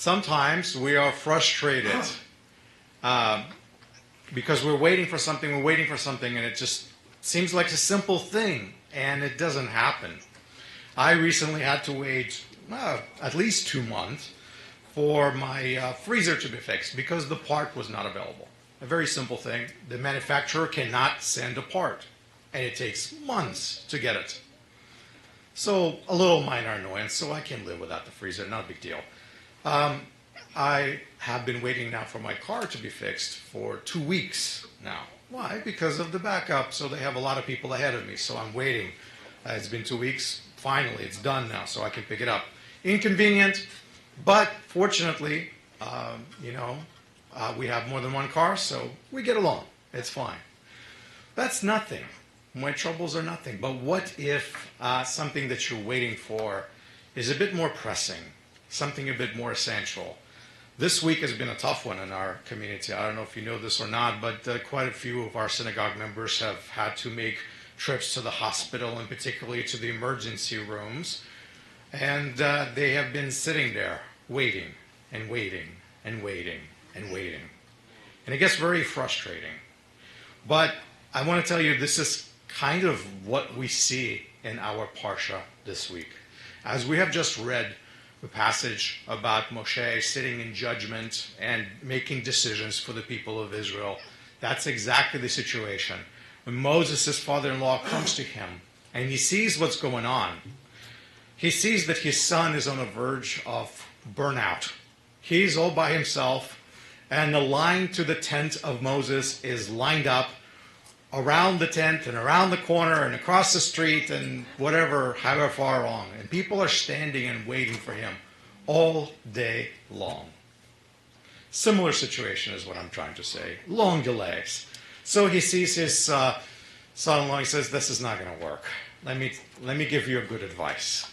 Sometimes we are frustrated because we're waiting for something, and it just seems like a simple thing, and it doesn't happen. I recently had to wait at least 2 months for my freezer to be fixed because the part was not available. A very simple thing. The manufacturer cannot send a part, and it takes months to get it. So a little minor annoyance, so I can live without the freezer, not a big deal. I have been waiting now for my car to be fixed for 2 weeks now. Why? Because of the backup, so they have a lot of people ahead of me, so I'm waiting. It's been 2 weeks. Finally, it's done now, so I can pick it up. Inconvenient, but fortunately, we have more than one car, so we get along. It's fine. That's nothing. My troubles are nothing. But what if something that you're waiting for is a bit more pressing, something a bit more essential? This week has been a tough one in our community. I don't know if you know this or not, but quite a few of our synagogue members have had to make trips to the hospital, and particularly to the emergency rooms. And they have been sitting there waiting and waiting and waiting and waiting. And it gets very frustrating. But I want to tell you, this is kind of what we see in our Parsha this week. As we have just read the passage about Moshe sitting in judgment and making decisions for the people of Israel, that's exactly the situation. When Moses, his father-in-law, comes to him and he sees what's going on, he sees that his son is on the verge of burnout. He's all by himself, and the line to the tent of Moses is lined up around the tent and around the corner and across the street and whatever, however far along. And people are standing and waiting for him all day long. Similar situation is what I'm trying to say. Long delays. So he sees his son-in-law. He says, "This is not going to work. Let me give you a good advice."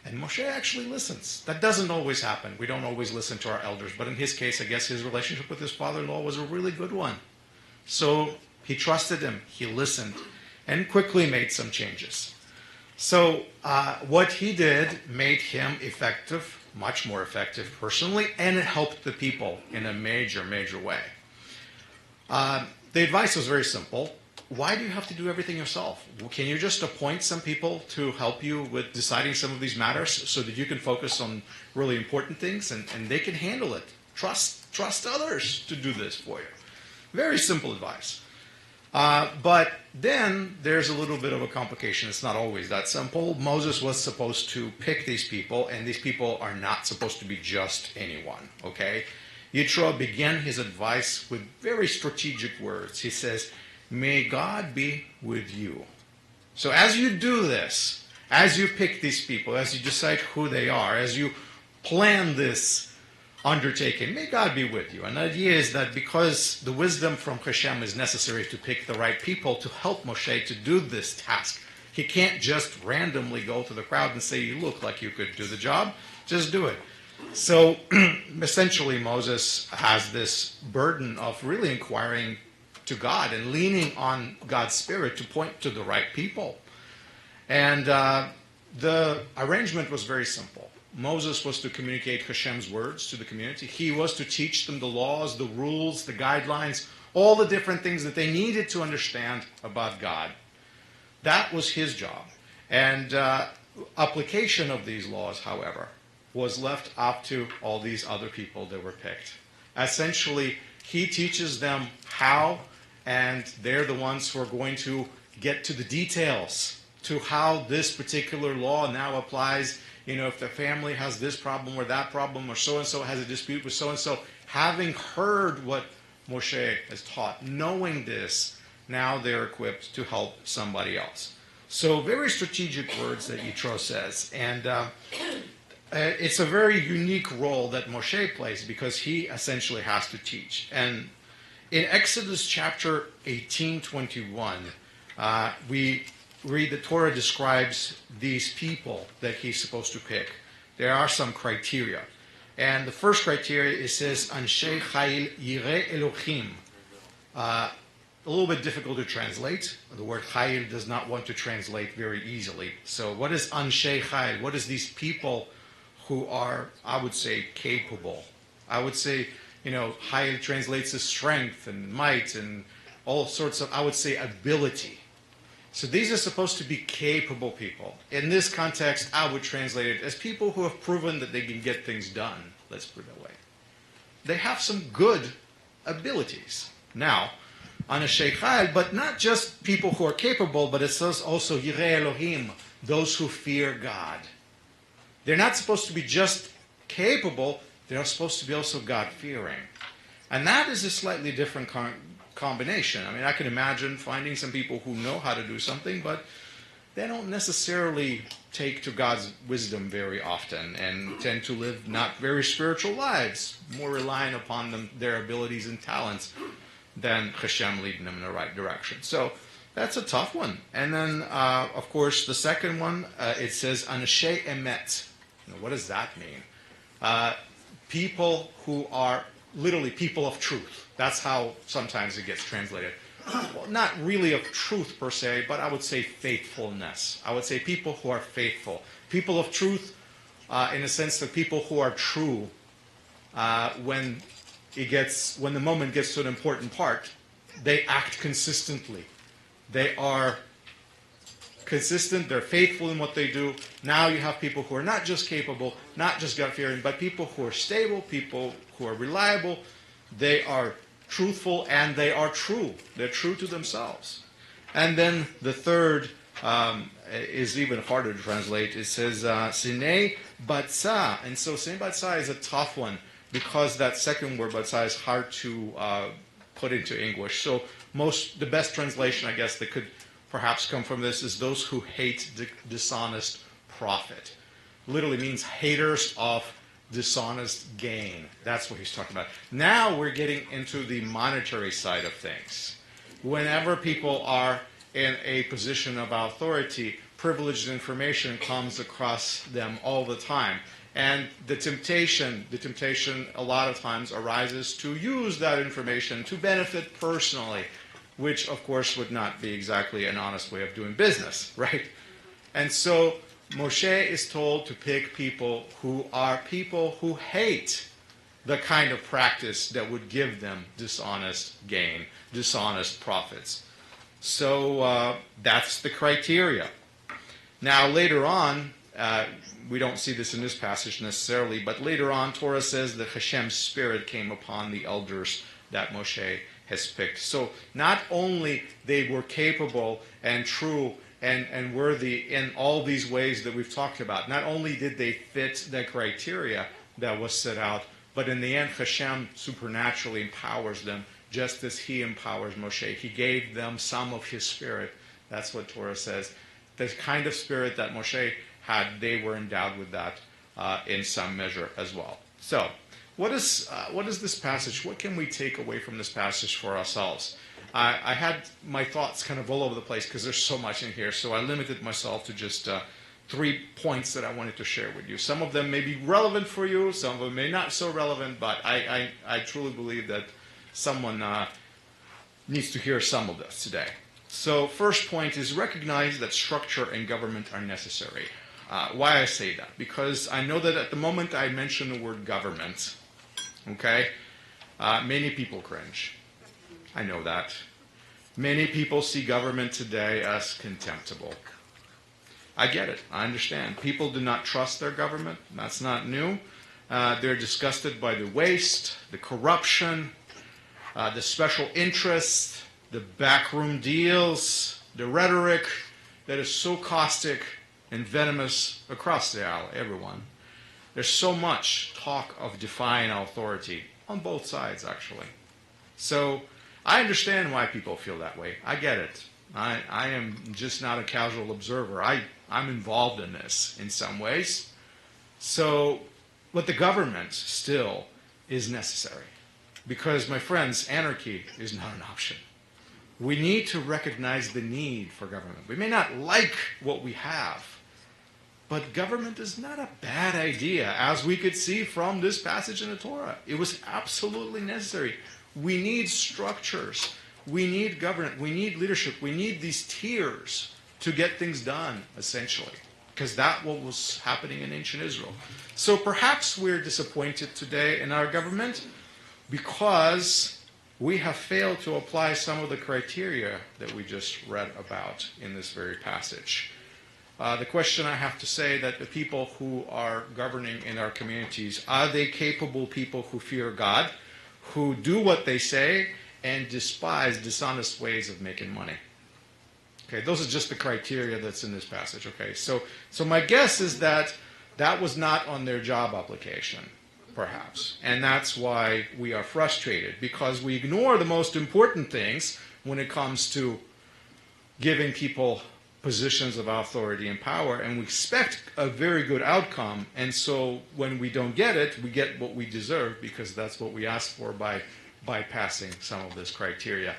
And Moshe actually listens. That doesn't always happen. We don't always listen to our elders. But in his case, I guess his relationship with his father-in-law was a really good one. So he trusted him. He listened and quickly made some changes. So what he did made him effective, much more effective personally, and it helped the people in a major, major way. The advice was very simple. Why do you have to do everything yourself? Can you just appoint some people to help you with deciding some of these matters so that you can focus on really important things and they can handle it? Trust others to do this for you. Very simple advice. But then there's a little bit of a complication. It's not always that simple. Moses was supposed to pick these people, and these people are not supposed to be just anyone, okay? Yitro began his advice with very strategic words. He says, "May God be with you." So as you do this, as you pick these people, as you decide who they are, as you plan this undertaking, may God be with you. And the idea is that because the wisdom from Hashem is necessary to pick the right people to help Moshe to do this task, he can't just randomly go to the crowd and say, "You look like you could do the job, just do it." So essentially Moses has this burden of really inquiring to God and leaning on God's Spirit to point to the right people. And the arrangement was very simple. Moses was to communicate Hashem's words to the community. He was to teach them the laws, the rules, the guidelines, all the different things that they needed to understand about God. That was his job. And application of these laws, however, was left up to all these other people that were picked. Essentially, he teaches them how, and they're the ones who are going to get to the details, to how this particular law now applies. You know, if the family has this problem or that problem, or so-and-so has a dispute with so-and-so, having heard what Moshe has taught, knowing this, now they're equipped to help somebody else. So very strategic words that Yitro says. And it's a very unique role that Moshe plays because he essentially has to teach. And in Exodus chapter 18:21, we read the Torah describes these people that he's supposed to pick. There are some criteria. And the first criteria, it says, Anshei Chayil Yirei Elohim. A little bit difficult to translate. The word Chayil does not want to translate very easily. So what is Anshei Chayil? What is these people who are, I would say, capable, I would say, highly translates as strength and might and all sorts of, I would say, ability. So these are supposed to be capable people. In this context, I would translate it as people who have proven that they can get things done. Let's put it that way. They have some good abilities. Now, Anashei Chayil, but not just people who are capable, but it says also Yirei Elohim, those who fear God. They're not supposed to be just capable, they're supposed to be also God-fearing. And that is a slightly different combination. I mean, I can imagine finding some people who know how to do something, but they don't necessarily take to God's wisdom very often and tend to live not very spiritual lives, more relying upon their abilities and talents than Hashem leading them in the right direction. So that's a tough one. And then, of course, the second one, it says, Anashei Emet. What does that mean? People who are literally people of truth. That's how sometimes it gets translated. Well, not really of truth per se, but I would say faithfulness. I would say people who are faithful. People of truth in the sense that people who are true when the moment gets to an important part, they act consistently. They are consistent, they're faithful in what they do. Now you have people who are not just capable, not just God-fearing, but people who are stable, people who are reliable. They are truthful and they are true. They're true to themselves. And then the third is even harder to translate. It says, Sinei Batsa. And so Sinei Batsa is a tough one because that second word, Batsa, is hard to put into English. So the best translation, I guess, that could perhaps come from this is those who hate dishonest profit. Literally means haters of dishonest gain. That's what he's talking about. Now we're getting into the monetary side of things. Whenever people are in a position of authority, privileged information comes across them all the time. And the temptation a lot of times arises to use that information to benefit personally, which of course would not be exactly an honest way of doing business, right? And so Moshe is told to pick people who hate the kind of practice that would give them dishonest gain, dishonest profits. So that's the criteria. Now later on, we don't see this in this passage necessarily, but later on Torah says that Hashem's spirit came upon the elders that Moshe has picked. So not only they were capable and true and worthy in all these ways that we've talked about, not only did they fit the criteria that was set out, but in the end Hashem supernaturally empowers them just as he empowers Moshe. He gave them some of his spirit. That's what Torah says. The kind of spirit that Moshe had, they were endowed with that in some measure as well. So what is this passage? What can we take away from this passage for ourselves? I had my thoughts kind of all over the place because there's so much in here, so I limited myself to just 3 points that I wanted to share with you. Some of them may be relevant for you, some of them may not so relevant, but I truly believe that someone needs to hear some of this today. So first point is recognize that structure and government are necessary. Why I say that? Because I know that at the moment I mention the word government, okay, many people cringe. I know that. Many people see government today as contemptible. I get it. I understand. People do not trust their government. That's not new. They're disgusted by the waste, the corruption, the special interests, the backroom deals, the rhetoric that is so caustic and venomous across the aisle, everyone. There's so much talk of defying authority on both sides, actually. So I understand why people feel that way. I get it. I am just not a casual observer. I'm involved in this in some ways. So, but the government still is necessary. Because, my friends, anarchy is not an option. We need to recognize the need for government. We may not like what we have, but government is not a bad idea, as we could see from this passage in the Torah. It was absolutely necessary. We need structures. We need government. We need leadership. We need these tiers to get things done, essentially. because that's what was happening in ancient Israel. So perhaps we're disappointed today in our government because we have failed to apply some of the criteria that we just read about in this very passage. The question I have to say that the people who are governing in our communities, are they capable people who fear God, who do what they say, and despise dishonest ways of making money? Okay, those are just the criteria that's in this passage. Okay, so my guess is that that was not on their job application, perhaps. And that's why we are frustrated, because we ignore the most important things when it comes to giving people positions of authority and power, and we expect a very good outcome. And so when we don't get it, we get what we deserve, because that's what we asked for by bypassing some of this criteria.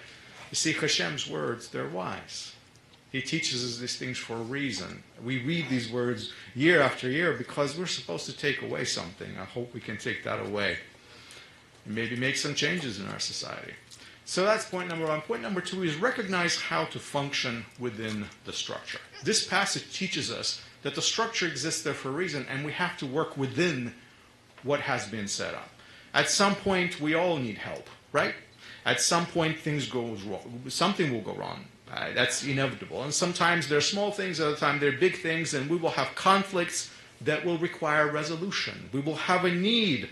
You see, Hashem's words, they're wise. He teaches us these things for a reason. We read these words year after year because we're supposed to take away something. I hope we can take that away and maybe make some changes in our society. So that's point number one. Point number two is recognize how to function within the structure. This passage teaches us that the structure exists there for a reason, and we have to work within what has been set up. At some point, we all need help, right? At some point, things go wrong. Something will go wrong. That's inevitable. And sometimes they're small things, other times they're big things, and we will have conflicts that will require resolution. We will have a need,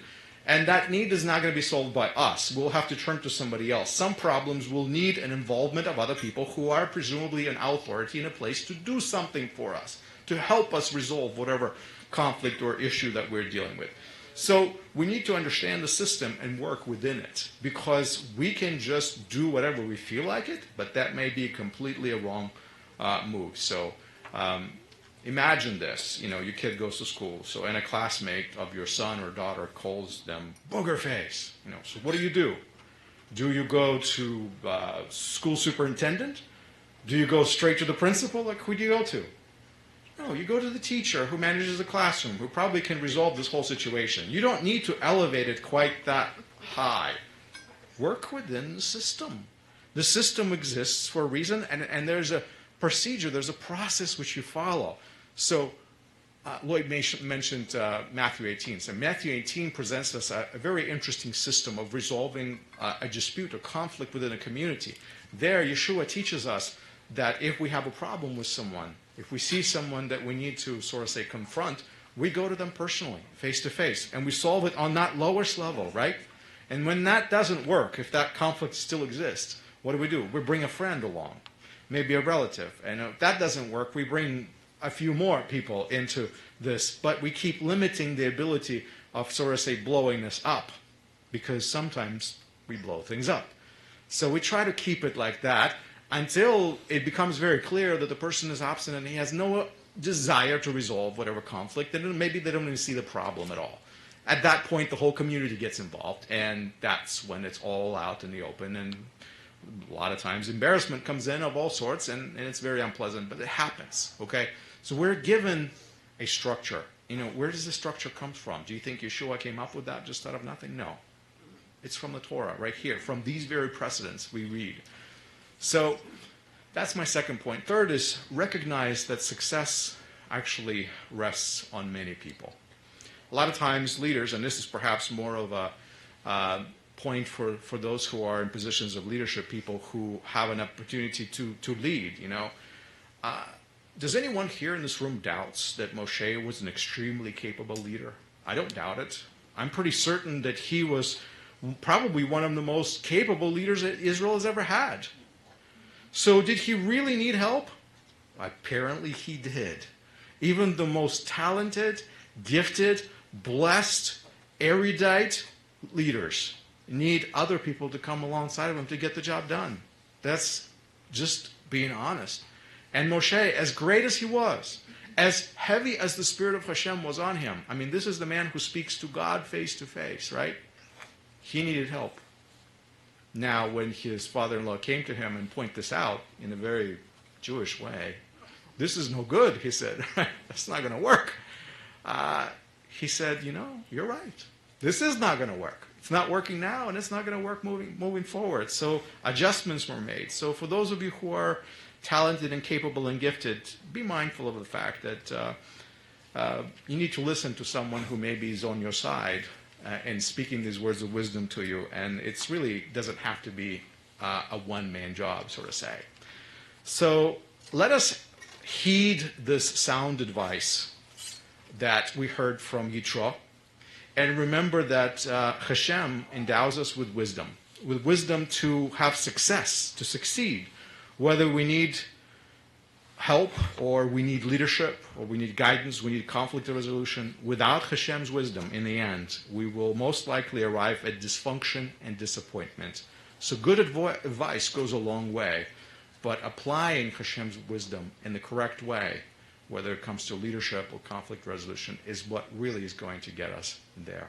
and that need is not going to be solved by us. We'll have to turn to somebody else. Some problems will need an involvement of other people who are presumably an authority in a place to do something for us, to help us resolve whatever conflict or issue that we're dealing with. So we need to understand the system and work within it, because we can just do whatever we feel like it, but that may be completely a wrong move. So imagine this, your kid goes to school, and a classmate of your son or daughter calls them booger face. So what do? Do you go to school superintendent? Do you go straight to the principal? Like, who do you go to? No, you go to the teacher who manages the classroom, who probably can resolve this whole situation. You don't need to elevate it quite that high. Work within the system. The system exists for a reason, and there's a procedure, there's a process which you follow. So Lloyd mentioned Matthew 18. So Matthew 18 presents us a very interesting system of resolving a dispute or conflict within a community. There, Yeshua teaches us that if we have a problem with someone, if we see someone that we need to sort of say confront, we go to them personally, face to face, and we solve it on that lowest level, right? And when that doesn't work, if that conflict still exists, what do? We bring a friend along, maybe a relative. And if that doesn't work, we bring a few more people into this, but we keep limiting the ability of sort of say blowing this up, because sometimes we blow things up. So we try to keep it like that until it becomes very clear that the person is obstinate and he has no desire to resolve whatever conflict, then maybe they don't even see the problem at all. At that point, the whole community gets involved, and that's when it's all out in the open, and a lot of times embarrassment comes in of all sorts, and it's very unpleasant, but it happens, okay? So we're given a structure. Where does this structure come from? Do you think Yeshua came up with that just out of nothing? No. It's from the Torah, right here, from these very precedents we read. So that's my second point. Third is recognize that success actually rests on many people. A lot of times leaders, and this is perhaps more of a point for those who are in positions of leadership, people who have an opportunity to lead, does anyone here in this room doubts that Moshe was an extremely capable leader? I don't doubt it. I'm pretty certain that he was probably one of the most capable leaders that Israel has ever had. So did he really need help? Apparently he did. Even the most talented, gifted, blessed, erudite leaders need other people to come alongside of them to get the job done. That's just being honest. And Moshe, as great as he was, as heavy as the Spirit of Hashem was on him, this is the man who speaks to God face to face, right? He needed help. Now, when his father-in-law came to him and pointed this out in a very Jewish way, this is no good, he said. That's not going to work. He said, you're right. This is not going to work. It's not working now, and it's not going to work moving forward. So adjustments were made. So for those of you who are talented and capable and gifted, be mindful of the fact that you need to listen to someone who maybe is on your side and speaking these words of wisdom to you. And it's really doesn't have to be a one-man job, so to say. So let us heed this sound advice that we heard from Yitro, and remember that Hashem endows us with wisdom to have success, to succeed, whether we need help or we need leadership or we need guidance, we need conflict resolution. Without Hashem's wisdom, in the end, we will most likely arrive at dysfunction and disappointment. So good advice goes a long way, but applying Hashem's wisdom in the correct way, whether it comes to leadership or conflict resolution, is what really is going to get us there.